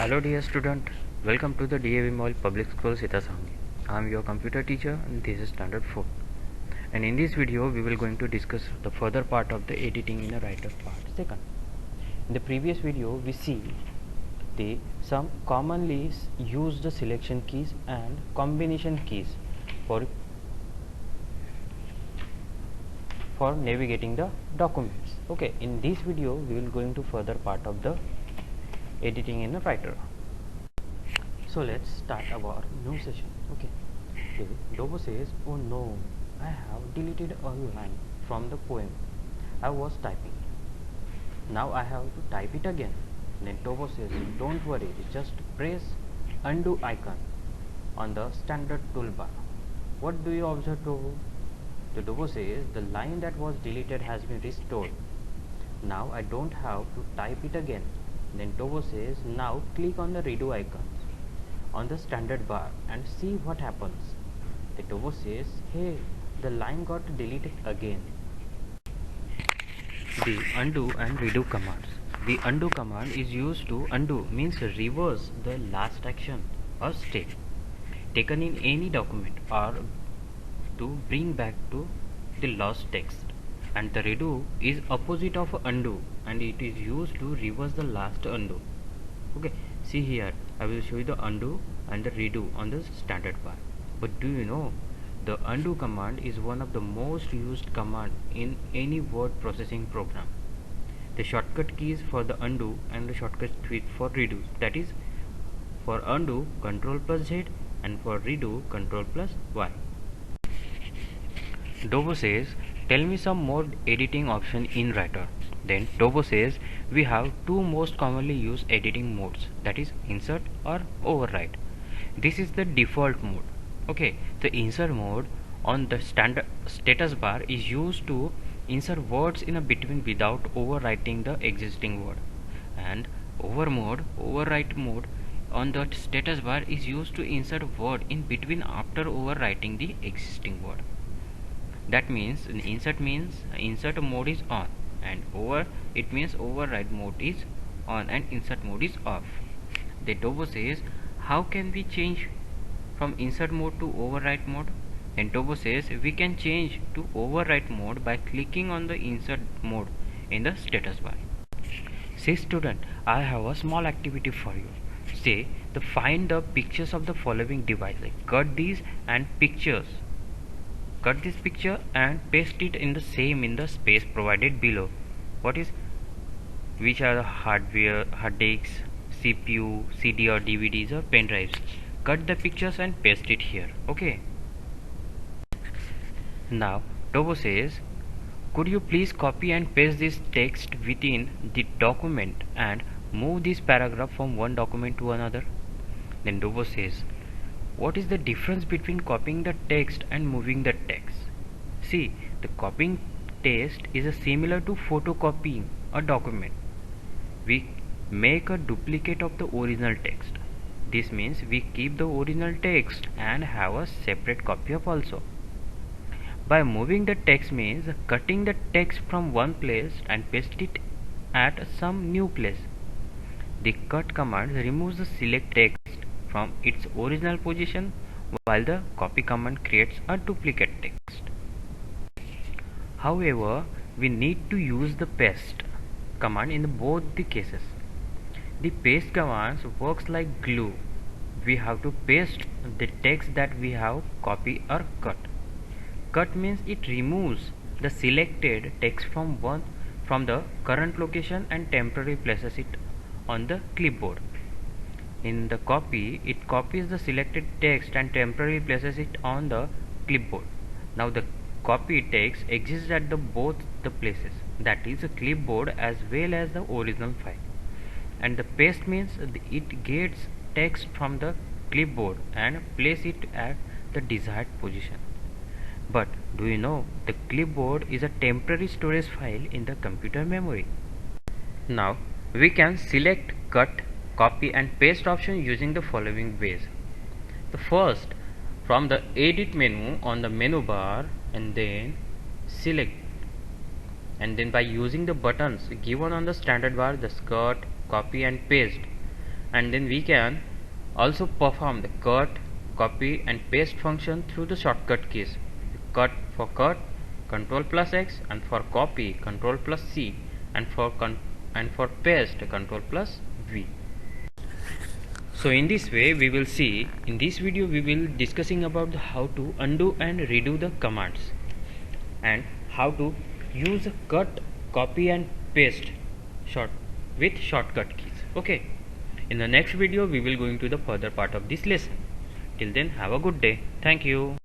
Hello dear student, welcome to the DAV Mall Public School Sitasangi. I am your computer teacher and this is standard 4. And in this video we will going to discuss the further part of the editing in a writer part. Second, in the previous video we see the some commonly used selection keys and combination keys for navigating the documents. Okay, in this video we will going to further part of the editing in a writer. So let's start our new session. Okay, Dobo says, oh no, I have deleted a line from the poem I was typing. Now I have to type it again. Then Dobo says, don't worry, just press undo icon on the standard toolbar. What do you observe, Dobo? The Dobo says, the line that was deleted has been restored. Now I don't have to type it again. Then Dobo says, now click on the redo icons on the standard bar and see what happens. The Dobo says, hey, the line got deleted again. The undo and redo commands. The undo command is used to undo, means reverse the last action or step taken in any document or to bring back to the lost text. And the redo is opposite of undo and it is used to reverse the last undo. Okay, see here I will show you the undo and the redo on the standard bar. But do you know the undo command is one of the most used command in any word processing program. The shortcut keys for the undo and the shortcut keys for redo, that is for undo Ctrl plus Z and for redo Ctrl plus Y. Dobo says, tell me some more editing option in writer. Then Dobo says, we have two most commonly used editing modes, that is insert or overwrite. This is the default mode. Okay, the insert mode on the standard status bar is used to insert words in a between without overwriting the existing word. And overwrite mode on the status bar is used to insert word in between after overwriting the existing word. That means insert mode is on and it means override mode is on and insert mode is off. The Dobo says, how can we change from insert mode to overwrite mode? Then Dobo says, we can change to overwrite mode by clicking on the insert mode in the status bar. Say student, I have a small activity for you. Say find the pictures of the following device. Cut these and pictures. Cut this picture and paste it in the space provided below. Which are the hardware, hard disks, CPU, CD or DVDs or pen drives. Cut the pictures and paste it here. Okay. Now Dobo says, could you please copy and paste this text within the document and move this paragraph from one document to another? Then Dobo says, what is the difference between copying the text and moving the text? See, the copying text is similar to photocopying a document. We make a duplicate of the original text. This means we keep the original text and have a separate copy of also. By moving the text means cutting the text from one place and paste it at some new place. The cut command removes the select text from its original position while the copy command creates a duplicate text. However, we need to use the paste command in both the cases. The paste command works like glue. We have to paste the text that we have copied or cut. Cut means it removes the selected text from the current location and temporarily places it on the clipboard. In the copy, it copies the selected text and temporarily places it on the clipboard. Now the copy text exists at both the places, that is the clipboard as well as the original file. And the paste means it gets text from the clipboard and place it at the desired position. But do you know the clipboard is a temporary storage file in the computer memory? Now we can select cut, copy and paste option using the following ways. The first, from the edit menu on the menu bar and then select, and then by using the buttons given on the standard bar, the cut, copy and paste, and then we can also perform the cut, copy and paste function through the shortcut keys. Cut for cut, Ctrl plus X, and for copy Ctrl plus C, and for paste Ctrl plus V. So in this way we will see, in this video we will discussing about how to undo and redo the commands, and how to use cut, copy and paste with shortcut keys. Okay, in the next video we will going to the further part of this lesson. Till then, have a good day. Thank you.